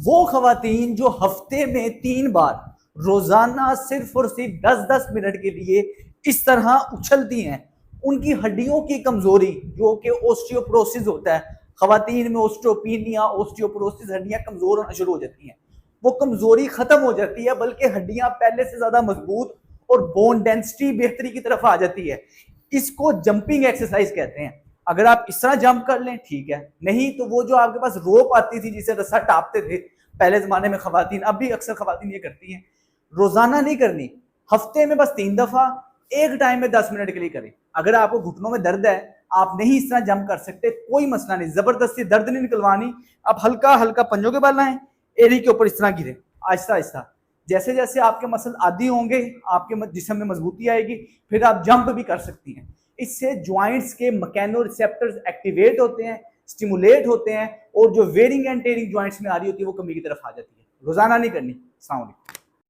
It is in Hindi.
वो खवातीन जो हफ्ते में 3 बार रोजाना सिर्फ और सिर्फ 10-10 मिनट के लिए इस तरह उछलती हैं, उनकी हड्डियों की कमजोरी जो कि ओस्टियोपोरोसिस होता है, खवातीन में ओस्टियोपीनिया ओस्टियोपोरोसिस, हड्डियां कमजोर होना शुरू हो जाती हैं, वो कमजोरी खत्म हो जाती है, बल्कि हड्डियां पहले से ज्यादा मजबूत और बोन डेंसिटी बेहतरी की तरफ आ जाती है। इसको जंपिंग एक्सरसाइज कहते हैं। अगर आप इस तरह जंप कर लें ठीक है, नहीं तो वो जो आपके पास रोप आती थी जिसे रस्सा टापते थे पहले जमाने में खवातीन, अब भी अक्सर खवातीन ये करती हैं, रोजाना नहीं करनी, हफ्ते में बस 3 दफा एक टाइम में 10 मिनट के लिए करें। अगर आपको घुटनों में दर्द है, आप नहीं इस तरह जंप कर सकते, कोई मसला नहीं, जबरदस्ती दर्द नहीं निकलवानी, आप हल्का हल्का पंजों के बल लाएं, एड़ी के ऊपर इस तरह गिरे आहिस्ता आहिस्ता। जैसे जैसे आपके मसल आदी होंगे, आपके जिस्म में मजबूती आएगी, फिर आप जंप भी कर सकती हैं। इससे ज्वाइंट्स के मैकेनो रिसेप्टर्स एक्टिवेट होते हैं, स्टिमुलेट होते हैं, और जो वेयरिंग एंड टेयरिंग ज्वाइंट्स में आ रही होती है वो कमी की तरफ आ जाती है। रोजाना नहीं करनी। अस्सलाम वालेकुम।